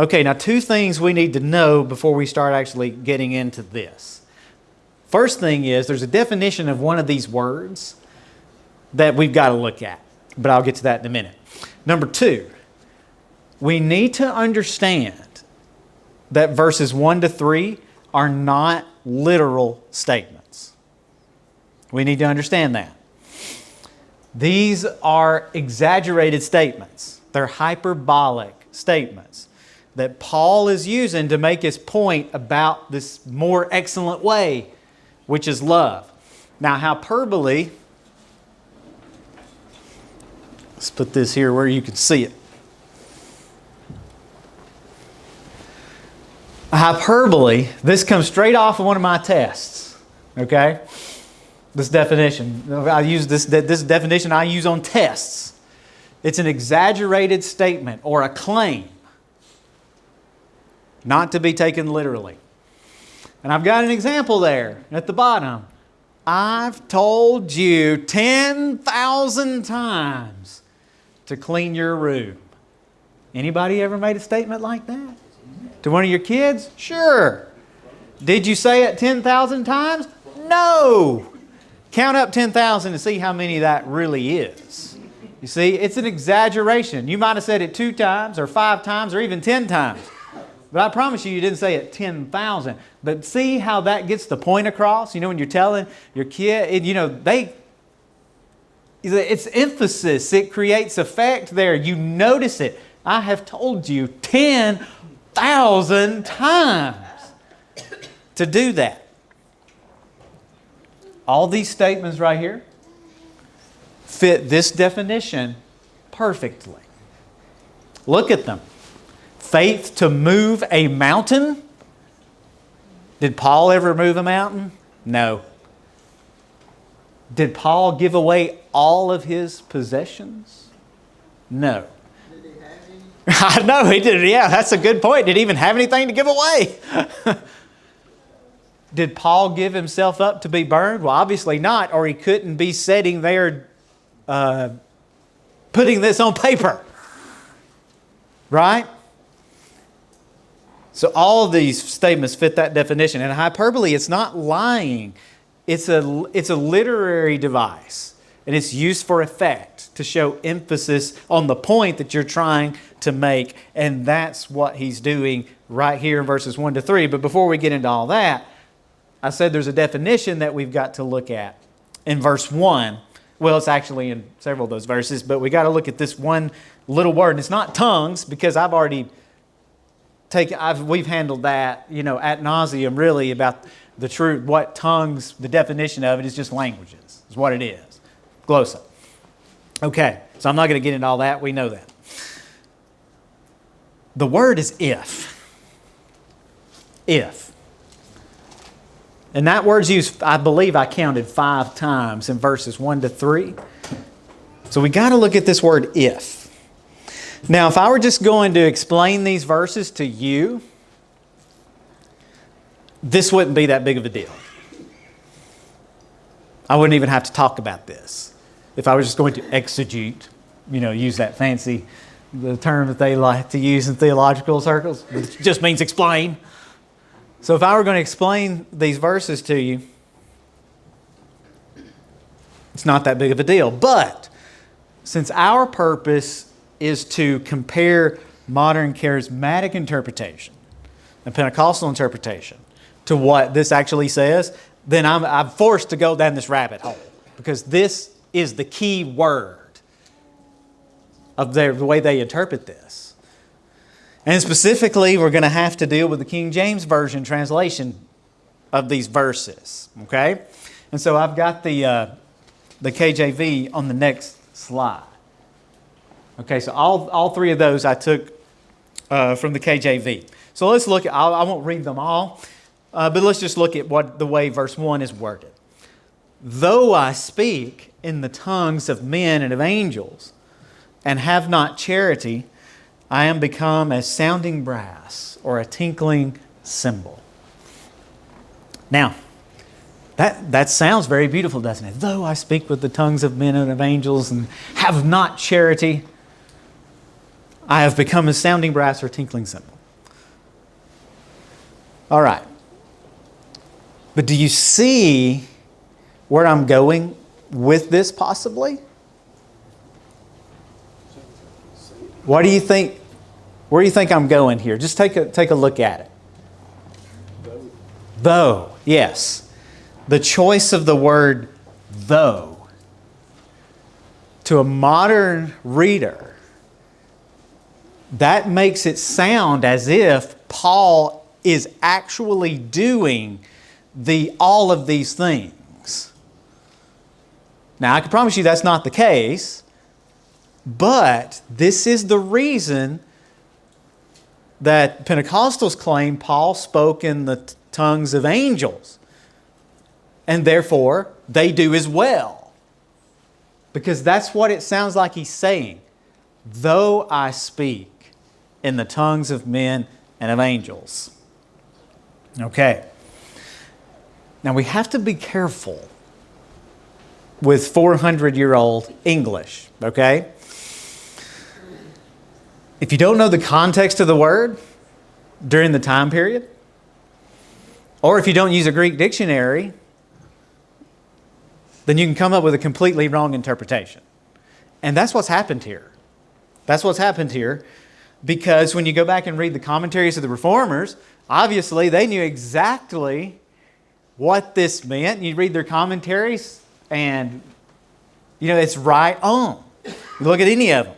Okay, now two things we need to know before we start actually getting into this. First thing is there's a definition of one of these words that we've got to look at, but I'll get to that in a minute. Number two, we need to understand that verses 1 to 3 are not literal statements. We need to understand that. These are exaggerated statements. They're hyperbolic statements that Paul is using to make his point about this more excellent way, which is love. Now, hyperbole, let's put this here where you can see it. Hyperbole, this comes straight off of one of my tests, okay? This definition, I use this definition I use on tests. It's an exaggerated statement or a claim, not to be taken literally. And I've got an example there at the bottom. I've told you 10,000 times to clean your room. Anybody ever made a statement like that? To one of your kids? Sure. Did you say it 10,000 times? No. Count up 10,000 to see how many that really is. You see, it's an exaggeration. You might have said it 2 times or 5 times or even 10 times. But I promise you didn't say it 10,000. But see how that gets the point across? You know, when you're telling your kid, it's emphasis. It creates effect there. You notice it. I have told you 10,000 times to do that. All these statements right here fit this definition perfectly. Look at them. Faith to move a mountain. Did Paul ever move a mountain? No. Did Paul give away all of his possessions? No. Did he have any? I know he did. Yeah, that's a good point. Did he even have anything to give away? Did Paul give himself up to be burned? Well, obviously not, or he couldn't be sitting there putting this on paper. Right? So all of these statements fit that definition. And hyperbole, it's not lying. It's a literary device. And it's used for effect to show emphasis on the point that you're trying to make. And that's what he's doing right here in verses 1 to 3. But before we get into all that, I said there's a definition that we've got to look at in verse 1. Well, it's actually in several of those verses, but we got to look at this one little word. And it's not tongues, because we've handled that, ad nauseum really about the truth. What tongues, the definition of it is just languages, is what it is. Glossa. Okay, so I'm not going to get into all that. We know that. The word is if. If. And that word's used, I believe I counted 5 times in verses 1 to 3. So we got to look at this word if. Now, if I were just going to explain these verses to you, this wouldn't be that big of a deal. I wouldn't even have to talk about this. If I was just going to exegete, use that fancy, the term that they like to use in theological circles, it just means explain. So if I were going to explain these verses to you, it's not that big of a deal. But since our purpose is to compare modern charismatic interpretation and Pentecostal interpretation to what this actually says, then I'm forced to go down this rabbit hole, because this is the key word of the way they interpret this. And specifically, we're going to have to deal with the King James Version translation of these verses. Okay? And so I've got the KJV on the next slide. Okay, so all 3 of those I took from the KJV. So let's look at, I won't read them all, but let's just look at the way verse 1 is worded. Though I speak in the tongues of men and of angels, and have not charity, I am become as sounding brass or a tinkling cymbal. Now, that sounds very beautiful, doesn't it? Though I speak with the tongues of men and of angels and have not charity, I have become as sounding brass or tinkling cymbal. All right. But do you see where I'm going with this possibly? What do you think? Where do you think I'm going here? Just take a look at it. Though, yes. The choice of the word though. To a modern reader, that makes it sound as if Paul is actually doing all of these things. Now, I can promise you that's not the case, but this is the reason that Pentecostals claim Paul spoke in the tongues of angels, and therefore they do as well. Because that's what it sounds like he's saying. Though I speak in the tongues of men and of angels. Okay. Now we have to be careful with 400-year-old English, okay? If you don't know the context of the word during the time period, or if you don't use a Greek dictionary, then you can come up with a completely wrong interpretation. And that's what's happened here. That's what's happened here, because when you go back and read the commentaries of the Reformers, obviously they knew exactly what this meant. You read their commentaries and, it's right on. You look at any of them.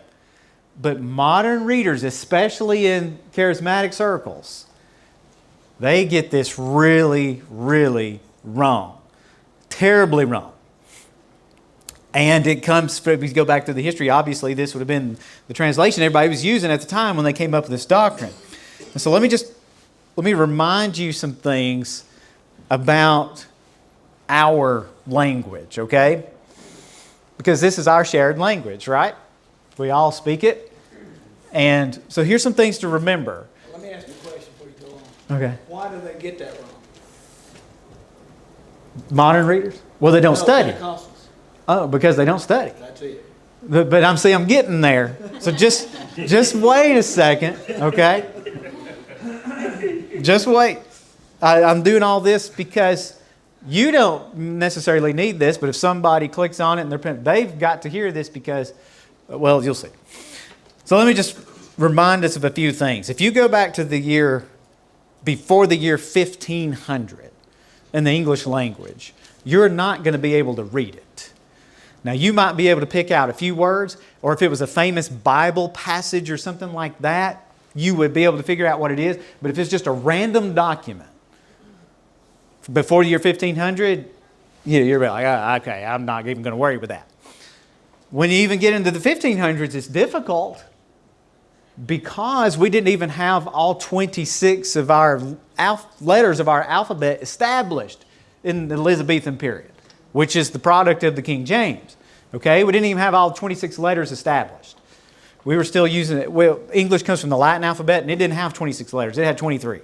But modern readers, especially in charismatic circles, they get this really, really wrong. Terribly wrong. And it comes, if you go back to the history, obviously this would have been the translation everybody was using at the time when they came up with this doctrine. And so let me remind you some things about our language, okay? Because this is our shared language, right? We all speak it. And so here's some things to remember. Let me ask you a question before you go on. Okay. Why do they get that wrong? Modern readers? Well, they don't study. Pentecostals. Oh, because they don't study. That's it. But I'm getting there. So just wait a second, okay? Just wait. I'm doing all this because you don't necessarily need this, but if somebody clicks on it and they've got to hear this because, well, you'll see. So let me just remind us of a few things. If you go back to the year before the year 1500 in the English language, you're not going to be able to read it. Now, you might be able to pick out a few words, or if it was a famous Bible passage or something like that, you would be able to figure out what it is. But if it's just a random document before the year 1500, you're like, okay, I'm not even going to worry with that. When you even get into the 1500s, it's difficult because we didn't even have all 26 of our letters of our alphabet established in the Elizabethan period, which is the product of the King James. Okay, we didn't even have all 26 letters established. We were still using it. Well, English comes from the Latin alphabet, and it didn't have 26 letters. It had 23.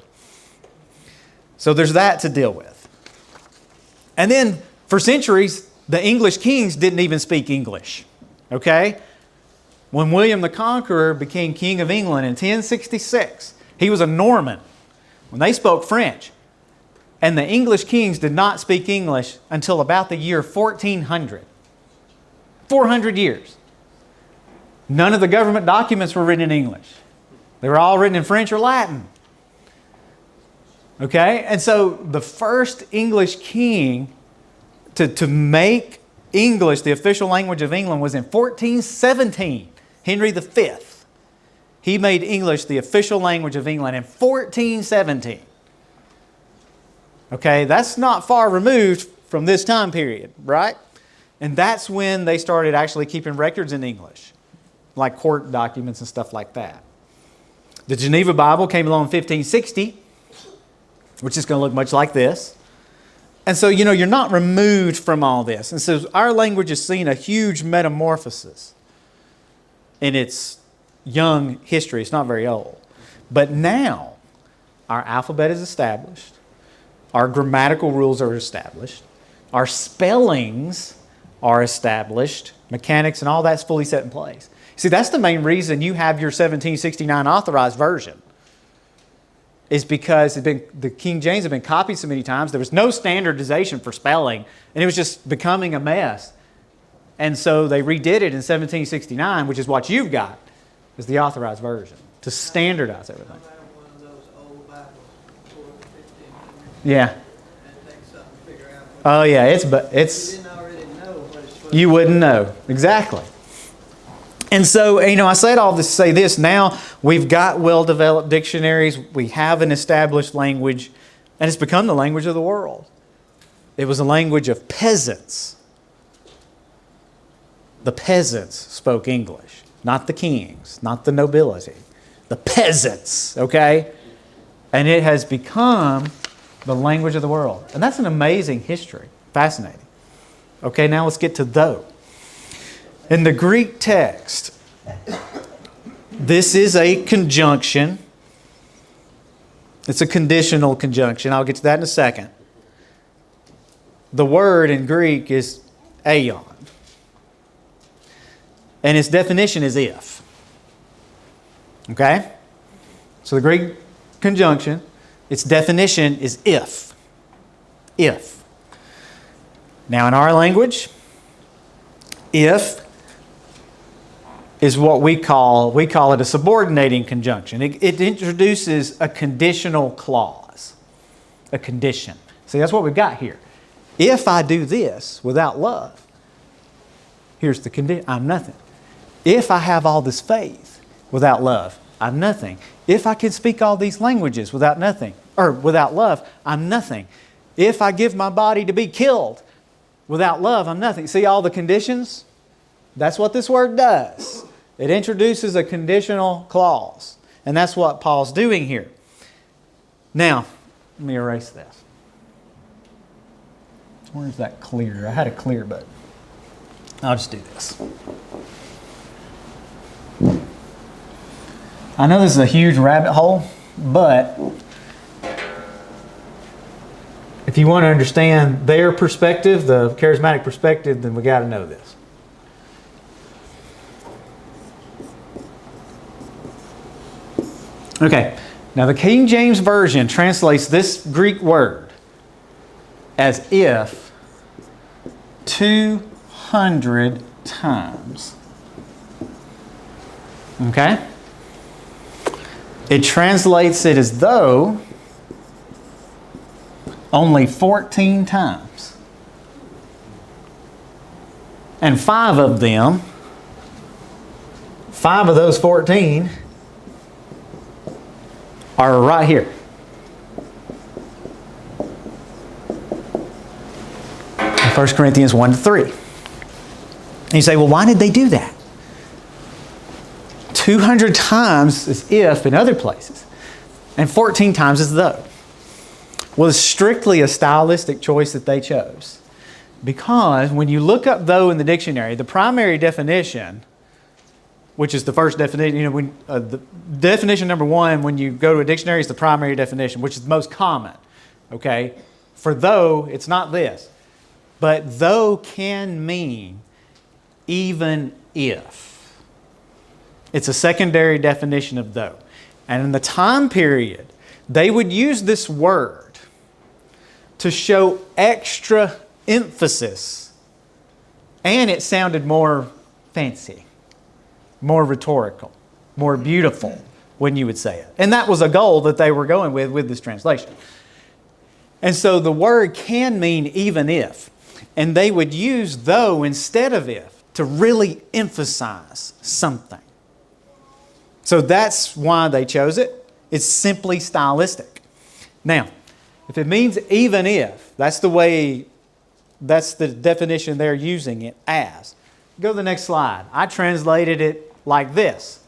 So there's that to deal with. And then for centuries, the English kings didn't even speak English. Okay? When William the Conqueror became King of England in 1066, he was a Norman. When they spoke French, and the English kings did not speak English until about the year 1400. 400 years. None of the government documents were written in English. They were all written in French or Latin. Okay? And so the first English king to make English the official language of England was in 1417. Henry V. He made English the official language of England in 1417. Okay, that's not far removed from this time period, right? And that's when they started actually keeping records in English, like court documents and stuff like that. The Geneva Bible came along in 1560, which is going to look much like this. And so, you're not removed from all this. And so our language has seen a huge metamorphosis in its young history. It's not very old. But now, our alphabet is established. Our grammatical rules are established. Our spellings are established. Mechanics and all that's fully set in place. See, that's the main reason you have your 1769 authorized version. is because the King James had been copied so many times. There was no standardization for spelling, and it was just becoming a mess. And so they redid it in 1769, which is what you've got, is the authorized version, to standardize everything. I have one of those old Bibles, 4 to 15. Yeah. And it takes something to figure out. Oh yeah, it's You didn't already know what it's supposed you wouldn't know. Exactly. And so, I said all this to say this. Now we've got well-developed dictionaries. We have an established language, and it's become the language of the world. It was a language of peasants. The peasants spoke English, not the kings, not the nobility. The peasants, okay? And it has become the language of the world. And that's an amazing history. Fascinating. Okay, now let's get to though. In the Greek text, this is a conjunction. It's a conditional conjunction. I'll get to that in a second. The word in Greek is aeon. And its definition is if. Okay? So the Greek conjunction, its definition is if. If. Now in our language, if is what we call it a subordinating conjunction. It introduces a conditional clause. A condition. See, that's what we've got here. If I do this without love, here's the condition. I'm nothing. If I have all this faith without love, I'm nothing. If I can speak all these languages without love, I'm nothing. If I give my body to be killed without love, I'm nothing. See all the conditions? That's what this word does. It introduces a conditional clause. And that's what Paul's doing here. Now, let me erase this. Where's that clear? I had a clear button. I'll just do this. I know this is a huge rabbit hole, but if you want to understand their perspective, the charismatic perspective, then we got to know this. Okay, now the King James Version translates this Greek word as if 200 times. Okay? It translates it as though only 14 times. And 5 of those 14 are right here. In 1 Corinthians 1 to 3. And you say, well, why did they do that? 200 times is if in other places, and 14 times is though. Well, it's strictly a stylistic choice that they chose. Because when you look up though in the dictionary, the primary definition, which is the first definition, the definition number 1 when you go to a dictionary is the primary definition, which is the most common. Okay? For though, it's not this. But though can mean even if. It's a secondary definition of though. And in the time period, they would use this word to show extra emphasis. And it sounded more fancy, more rhetorical, more beautiful when you would say it. And that was a goal that they were going with this translation. And so the word can mean even if. And they would use though instead of if to really emphasize something. So that's why they chose it. It's simply stylistic. Now, if it means even if, that's the definition they're using it as. Go to the next slide. I translated it like this.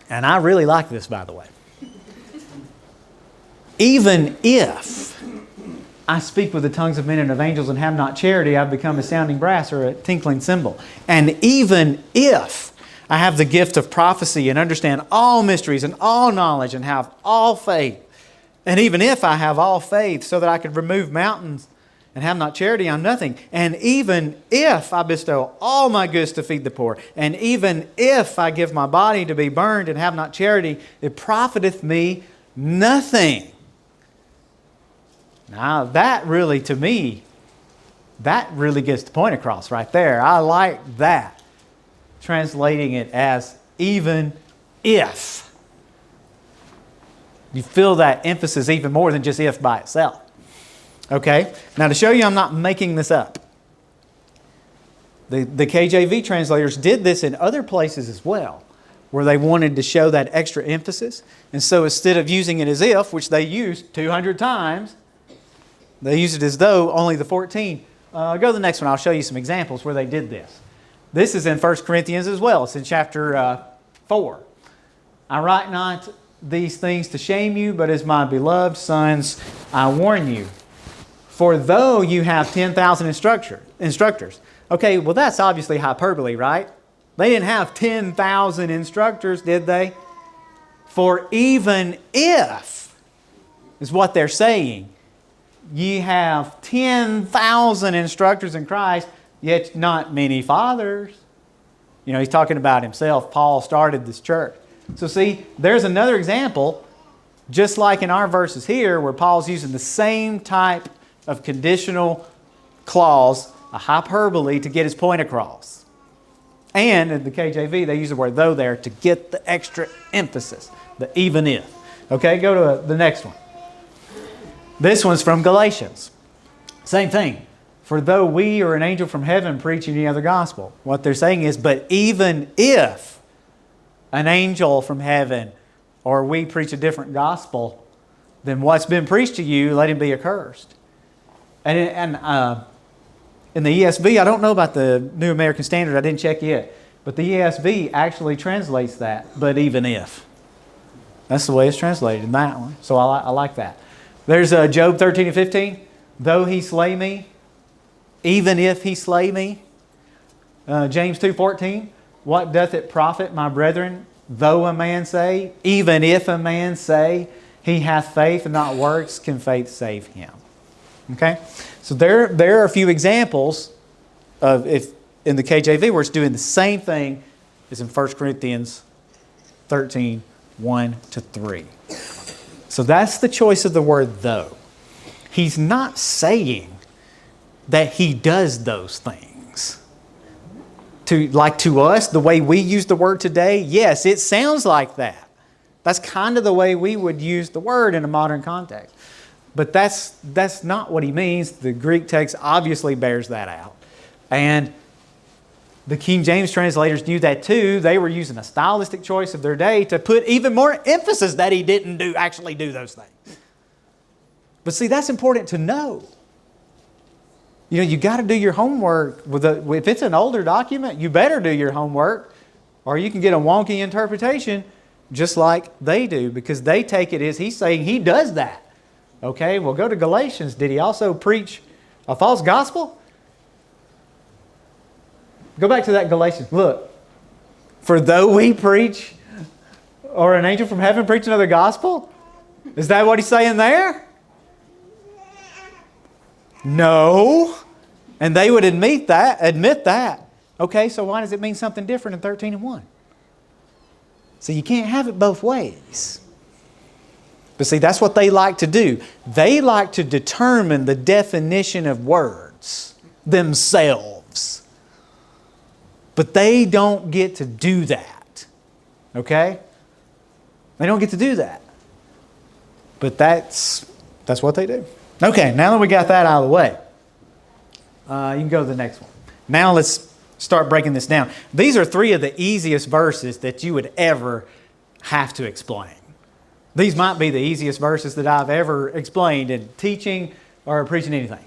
And I really like this, by the way. Even if I speak with the tongues of men and of angels and have not charity, I've become a sounding brass or a tinkling cymbal. And even if I have the gift of prophecy and understand all mysteries and all knowledge and have all faith, and even if I have all faith so that I could remove mountains and have not charity, I'm nothing. And even if I bestow all my goods to feed the poor, and even if I give my body to be burned and have not charity, it profiteth me nothing. Now that really, to me, that really gets the point across right there. I like that. Translating it as even if. You feel that emphasis even more than just if by itself. Okay? Now to show you I'm not making this up. The KJV translators did this in other places as well, where they wanted to show that extra emphasis. And so instead of using it as if, which they used 200 times, they used it as though, only the 14. Go to the next one. I'll show you some examples where they did this. This is in 1 Corinthians as well. It's in chapter 4. I write not these things to shame you, but as my beloved sons, I warn you. For though you have 10,000 instructors. Okay, well that's obviously hyperbole, right? They didn't have 10,000 instructors, did they? For even if, is what they're saying, ye have 10,000 instructors in Christ, yet not many fathers. You know, he's talking about himself. Paul started this church. So see, there's another example, just like in our verses here, where Paul's using the same type of conditional clause, a hyperbole, to get his point across. And in the KJV, they use the word though there to get the extra emphasis, the even if. Okay, go to the next one. This one's from Galatians. Same thing. For though we or an angel from heaven preach any other gospel. What they're saying is, but even if an angel from heaven or we preach a different gospel than what's been preached to you, let him be accursed. And in the ESV, I don't know about the New American Standard, I didn't check yet. But the ESV actually translates that, but even if. That's the way it's translated in that one. So I like that. There's Job 13 and 15. Though he slay me, even if he slay me. James 2:14. What doth it profit, my brethren, though a man say, even if a man say, he hath faith and not works, can faith save him? Okay? So there are a few examples of if in the KJV where it's doing the same thing as in 1 Corinthians 13, 1-3. So that's the choice of the word though. He's not saying that he does those things. To us, the way we use the word today, yes, it sounds like that. That's kind of the way we would use the word in a modern context. But that's not what he means. The Greek text obviously bears that out. And the King James translators knew that too. They were using a stylistic choice of their day to put even more emphasis that he didn't actually do those things. But see, that's important to know. You know, you got to do your homework. If it's an older document, you better do your homework, or you can get a wonky interpretation just like they do, because they take it as he's saying he does that. Okay, well, go to Galatians. Did he also preach a false gospel? Go back to that Galatians. Look, for though we preach, or an angel from heaven preach another gospel? Is that what he's saying there? No. And they would admit that. Okay, so why does it mean something different in 13 and 1? So you can't have it both ways. But see, that's what they like to do. They like to determine the definition of words themselves. But they don't get to do that. Okay? They don't get to do that. But that's what they do. Okay, now that we got that out of the way, you can go to the next one. Now let's start breaking this down. These are 3 of the easiest verses that you would ever have to explain. These might be the easiest verses that I've ever explained in teaching or preaching anything.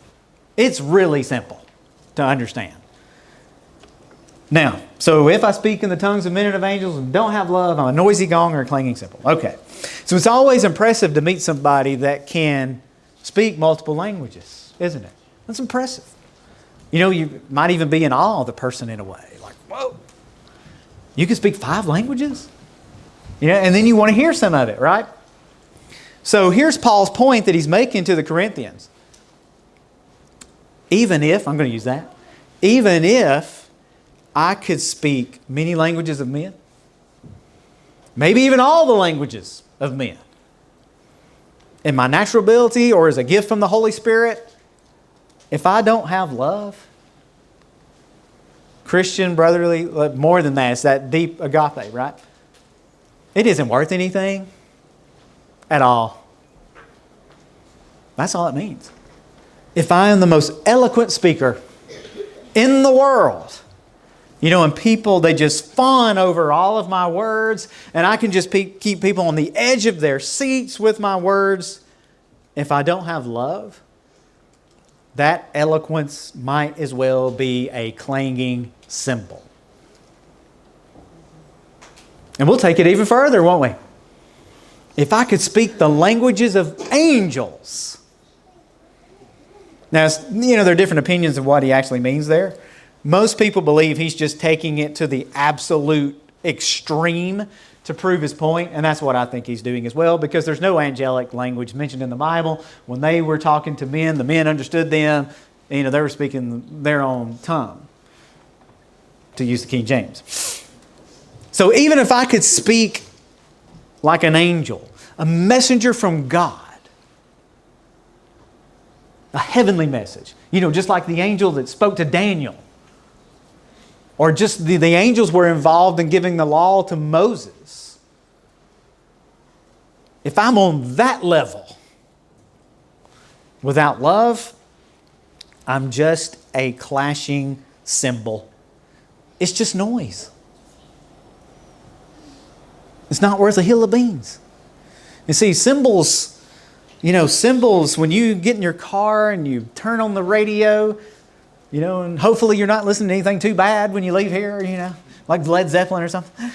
It's really simple to understand. Now, so if I speak in the tongues of men and of angels and don't have love, I'm a noisy gong or a clanging cymbal. Okay. So it's always impressive to meet somebody that can speak multiple languages, isn't it? That's impressive. You know, you might even be in awe of the person in a way. Like, whoa, you can speak 5 languages? You know, and then you want to hear some of it, right? So here's Paul's point that he's making to the Corinthians. even if, I'm going to use that, even if I could speak many languages of men, maybe even all the languages of men, in my natural ability or as a gift from the Holy Spirit, if I don't have love, Christian, brotherly, more than that, it's that deep agape, right? It isn't worth anything at all. That's all it means. If I am the most eloquent speaker in the world, and people, they just fawn over all of my words, and I can just keep people on the edge of their seats with my words. If I don't have love, that eloquence might as well be a clanging cymbal. And we'll take it even further, won't we? If I could speak the languages of angels. Now, there are different opinions of what he actually means there. Most people believe he's just taking it to the absolute extreme to prove his point, and that's what I think he's doing as well, because there's no angelic language mentioned in the Bible. When they were talking to men, the men understood them. They were speaking their own tongue, to use the King James. So even if I could speak like an angel, a messenger from God, a heavenly message, just like the angel that spoke to Daniel, or just the angels were involved in giving the law to Moses. If I'm on that level, without love, I'm just a clashing cymbal. It's just noise. It's not worth a hill of beans. You see, cymbals, when you get in your car and you turn on the radio, and hopefully you're not listening to anything too bad when you leave here, like Led Zeppelin or something.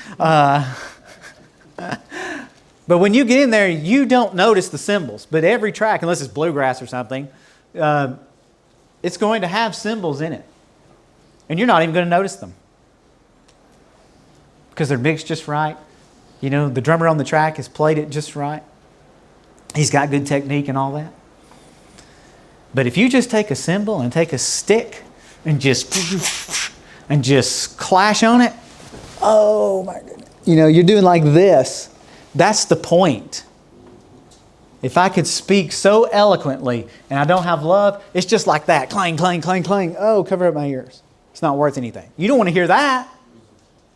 But when you get in there, you don't notice the cymbals. But every track, unless it's bluegrass or something, it's going to have cymbals in it. And you're not even going to notice them, because they're mixed just right. The drummer on the track has played it just right. He's got good technique and all that. But if you just take a cymbal and take a stick and just clash on it, oh my goodness. You're doing like this. That's the point. If I could speak so eloquently and I don't have love, it's just like that. Clang, clang, clang, clang. Oh, cover up my ears. It's not worth anything. You don't want to hear that.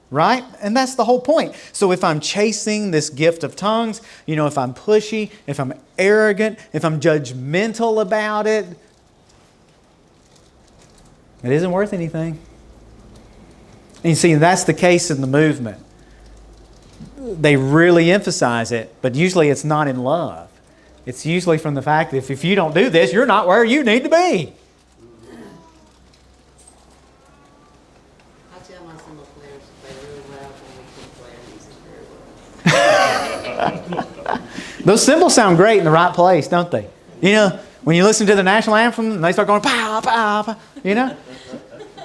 Right? And that's the whole point. So if I'm chasing this gift of tongues, if I'm pushy, if I'm arrogant, if I'm judgmental about it, it isn't worth anything. And you see, that's the case in the movement. They really emphasize it, but usually it's not in love. It's usually from the fact that if you don't do this, you're not where you need to be. I tell my cymbal players to play really loud when we can play our music very well. Those cymbals sound great in the right place, don't they? When you listen to the national anthem and they start going pow, pow, pow,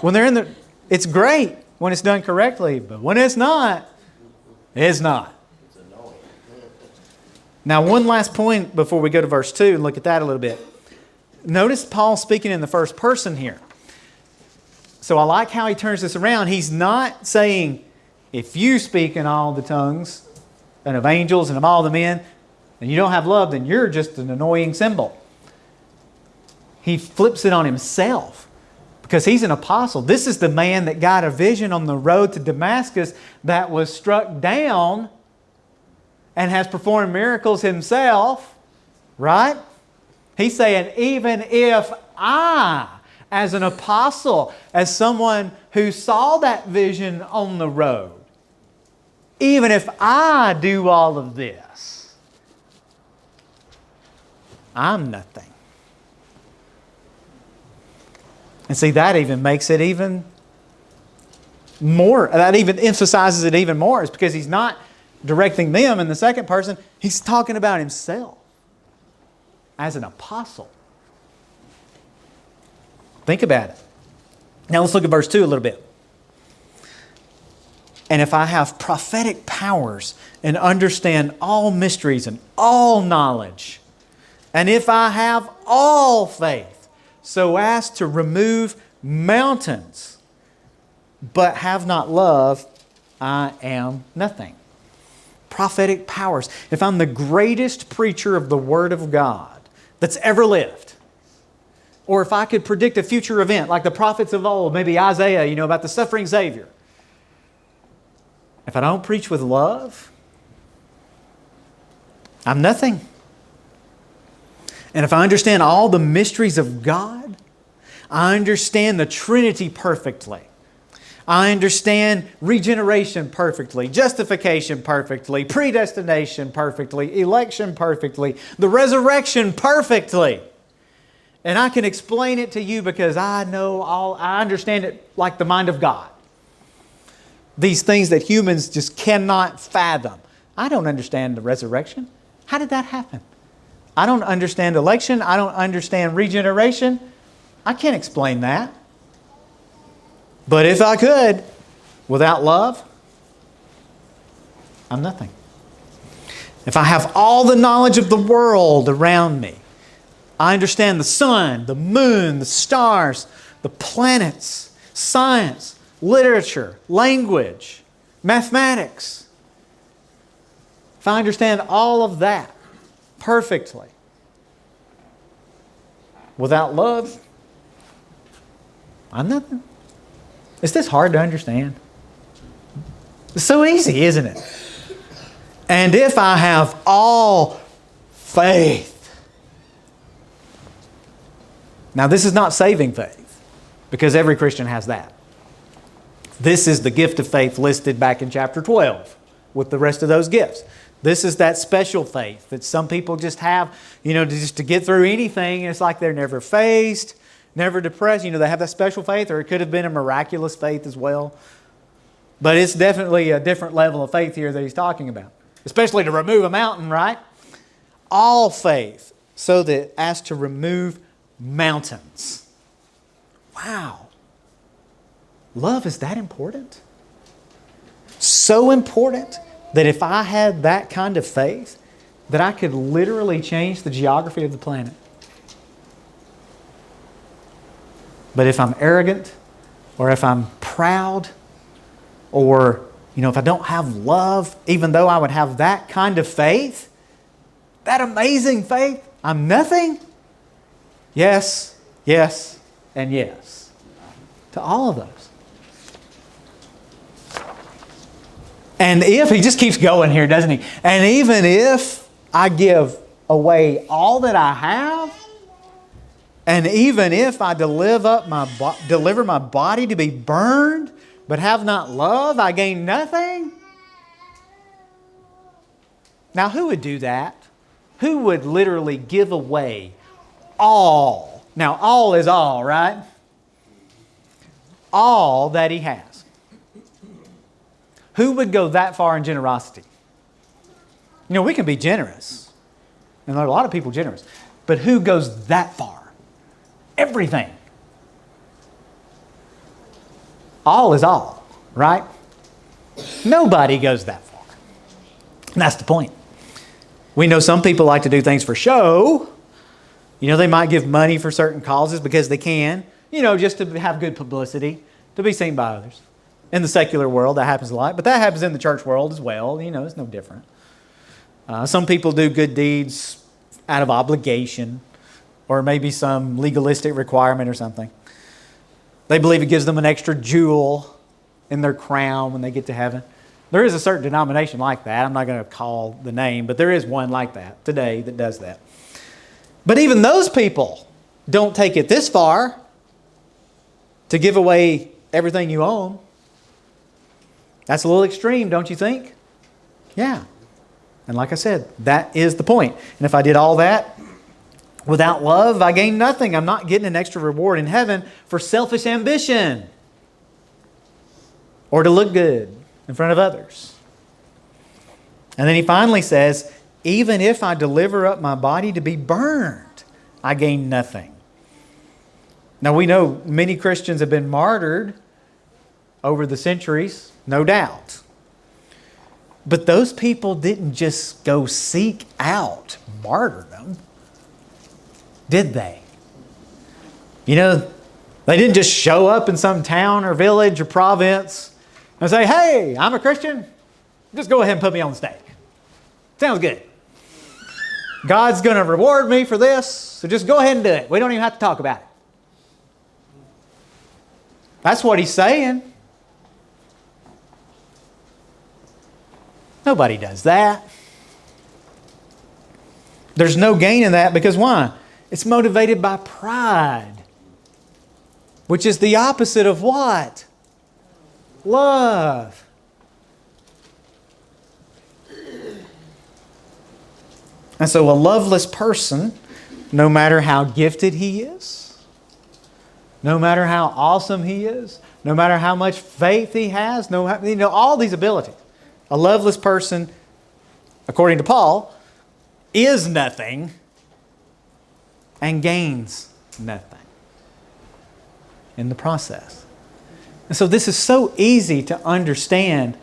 when they're it's great when it's done correctly, but when it's not, it's not. It's annoying. Now, one last point before we go to verse 2 and look at that a little bit. Notice Paul speaking in the first person here. So I like how he turns this around. He's not saying, if you speak in all the tongues and of angels and of all the men, and you don't have love, then you're just an annoying symbol. He flips it on himself, because he's an apostle. This is the man that got a vision on the road to Damascus that was struck down and has performed miracles himself, right? He's saying, even if I, as an apostle, as someone who saw that vision on the road, even if I do all of this, I'm nothing. And see, that even makes it even more, that even emphasizes it even more. It's because he's not directing them in the second person. He's talking about himself as an apostle. Think about it. Now let's look at verse 2 a little bit. And if I have prophetic powers and understand all mysteries and all knowledge, and if I have all faith so as to remove mountains, but have not love, I am nothing. Prophetic powers. If I'm the greatest preacher of the Word of God that's ever lived, or if I could predict a future event like the prophets of old, maybe Isaiah, about the suffering Savior, if I don't preach with love, I'm nothing. And if I understand all the mysteries of God, I understand the Trinity perfectly. I understand regeneration perfectly, justification perfectly, predestination perfectly, election perfectly, the resurrection perfectly. And I can explain it to you because I understand it like the mind of God. These things that humans just cannot fathom. I don't understand the resurrection. How did that happen? I don't understand election. I don't understand regeneration. I can't explain that. But if I could, without love, I'm nothing. If I have all the knowledge of the world around me, I understand the sun, the moon, the stars, the planets, science, literature, language, mathematics. If I understand all of that perfectly, without love, I'm nothing. Is this hard to understand? It's so easy, isn't it? And if I have all faith. Now, this is not saving faith, because every Christian has that. This is the gift of faith listed back in chapter 12 with the rest of those gifts. This is that special faith that some people just have, just to get through anything. It's like they're never faced, never depressed. They have that special faith, or it could have been a miraculous faith as well. But it's definitely a different level of faith here that he's talking about, especially to remove a mountain, right? All faith, so that as to remove mountains. Wow. Love is that important? So important that if I had that kind of faith, that I could literally change the geography of the planet. But if I'm arrogant, or if I'm proud, or if I don't have love, even though I would have that kind of faith, that amazing faith, I'm nothing. Yes, yes, and yes to all of those. And if, he just keeps going here, doesn't he? And even if I give away all that I have, and even if I deliver my body to be burned, but have not love, I gain nothing. Now, who would do that? Who would literally give away all? Now, all is all, right? All that he has. Who would go that far in generosity? We can be generous. And there are a lot of people generous. But who goes that far? Everything. All is all, right? Nobody goes that far. And that's the point. We know some people like to do things for show. They might give money for certain causes because they can, just to have good publicity, to be seen by others. In the secular world, that happens a lot. But that happens in the church world as well. It's no different. Some people do good deeds out of obligation, or maybe some legalistic requirement or something. They believe it gives them an extra jewel in their crown when they get to heaven. There is a certain denomination like that. I'm not going to call the name, but there is one like that today that does that. But even those people don't take it this far to give away everything you own. That's a little extreme, don't you think? Yeah. And like I said, that is the point. And if I did all that without love, I gain nothing. I'm not getting an extra reward in heaven for selfish ambition or to look good in front of others. And then he finally says, even if I deliver up my body to be burned, I gain nothing. Now we know many Christians have been martyred over the centuries, no doubt. But those people didn't just go seek out martyrdom, did they? You know, they didn't just show up in some town or village or province and say, hey, I'm a Christian. Just go ahead and put me on the stake. Sounds good. God's going to reward me for this, so just go ahead and do it. We don't even have to talk about it. That's what he's saying. Nobody does that. There's no gain in that because why? It's motivated by pride, which is the opposite of what? Love. And so a loveless person, no matter how gifted he is, no matter how awesome he is, no matter how much faith he has, all these abilities, a loveless person, according to Paul, is nothing and gains nothing in the process. And so this is so easy to understand.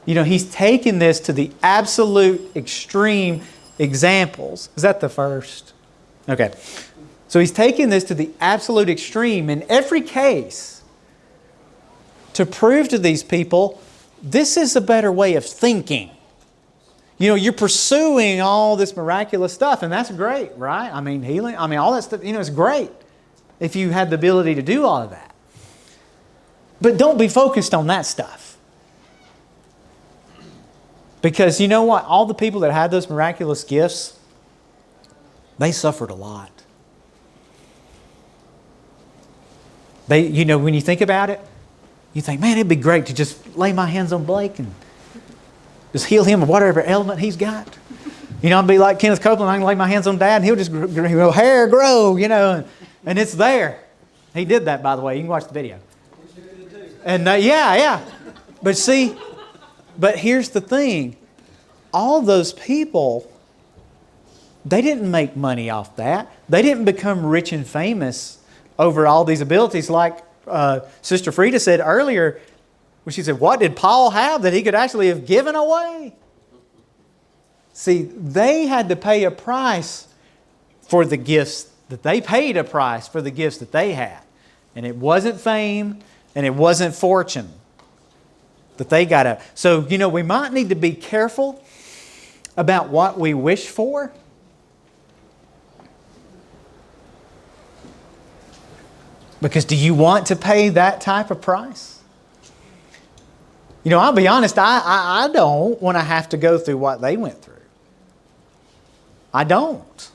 He's taken this to the absolute extreme examples. Is that the first? Okay. So he's taken this to the absolute extreme in every case to prove to these people this is a better way of thinking. You're pursuing all this miraculous stuff, and that's great, right? I mean, healing, all that stuff, it's great if you had the ability to do all of that. But don't be focused on that stuff. Because you know what? All the people that had those miraculous gifts, they suffered a lot. When you think about it, you think, man, it'd be great to just lay my hands on Blake and just heal him of whatever ailment he's got. I'd be like Kenneth Copeland. I can lay my hands on Dad and he'll just hair grow, and it's there. He did that, by the way. You can watch the video. And yeah. But here's the thing. All those people, they didn't make money off that. They didn't become rich and famous over all these abilities like Sister Frida said earlier, when she said, what did Paul have that he could actually have given away? See, they had to pay a price for the gifts that they paid a price for the gifts that they had. And it wasn't fame and it wasn't fortune that they got to. So, we might need to be careful about what we wish for. Because do you want to pay that type of price? I'll be honest, I don't want to have to go through what they went through. I don't.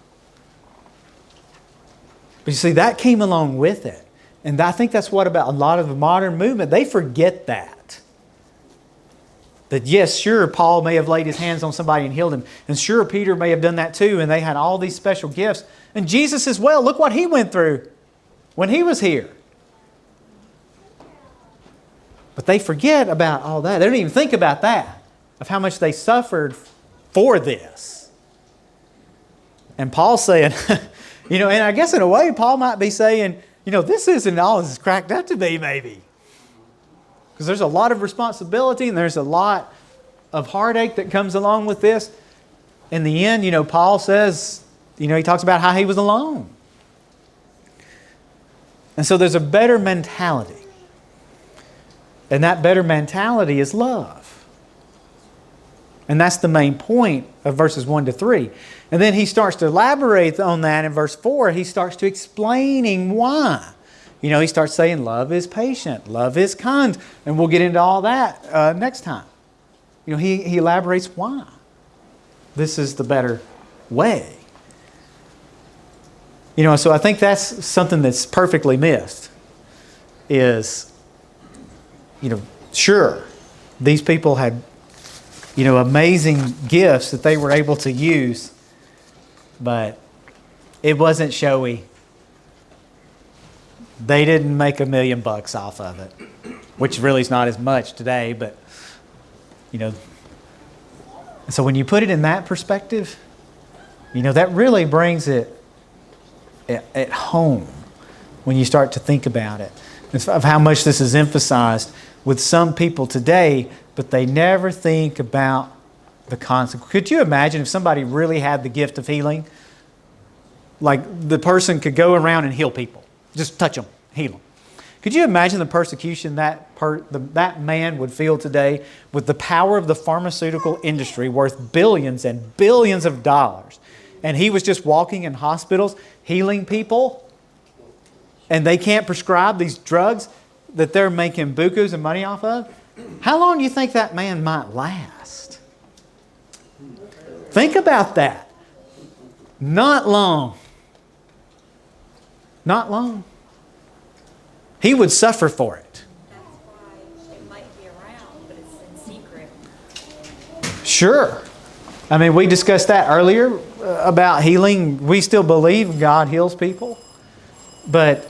But you see, that came along with it. And I think that's what about a lot of the modern movement, they forget that. That yes, sure, Paul may have laid his hands on somebody and healed him. And sure, Peter may have done that too. And they had all these special gifts. And Jesus as well, look what he went through when he was here. But they forget about all that. They don't even think about that, of how much they suffered for this. And Paul's saying, and I guess in a way, Paul might be saying, this isn't all it's cracked up to be, maybe. Because there's a lot of responsibility and there's a lot of heartache that comes along with this. In the end, Paul says, he talks about how he was alone. And so there's a better mentality. And that better mentality is love. And that's the main point of verses 1 to 3. And then he starts to elaborate on that in verse 4. He starts to explaining why. He starts saying love is patient, love is kind. And we'll get into all that next time. He elaborates why. This is the better way. So I think that's something that's perfectly missed. Is, sure, these people had, amazing gifts that they were able to use, but it wasn't showy. They didn't make $1 million off of it, which really is not as much today, but, so when you put it in that perspective, that really brings it at home when you start to think about it, of how much this is emphasized with some people today, but they never think about the consequence. Could you imagine if somebody really had the gift of healing? Like the person could go around and heal people. Just touch them, heal them. Could you imagine the persecution that man would feel today with the power of the pharmaceutical industry worth billions and billions of dollars? And he was just walking in hospitals, healing people, and they can't prescribe these drugs that they're making bukus of money off of? How long do you think that man might last? Think about that. Not long. Not long. He would suffer for it. That's why it might be around, but it's in secret. Sure. I mean, we discussed that earlier about healing. We still believe God heals people. But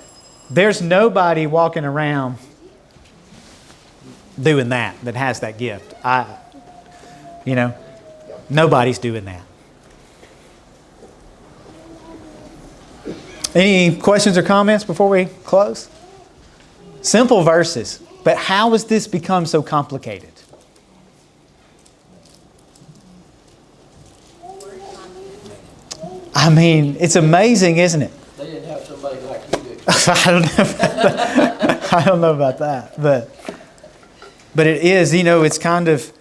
there's nobody walking around doing that has that gift. Nobody's doing that. Any questions or comments before we close? Simple verses, but how has this become so complicated? I mean, it's amazing, isn't it? They didn't have somebody like you did. I don't know about that, but it is. It's kind of,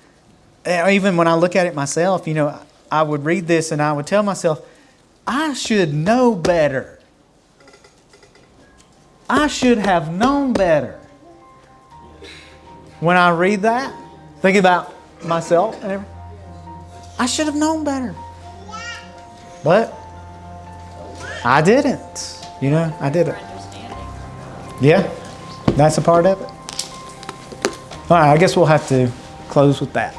even when I look at it myself, I would read this and I would tell myself, I should know better. I should have known better. When I read that, think about myself and everything, I should have known better. But I didn't. I didn't. Yeah, that's a part of it. All right, I guess we'll have to close with that.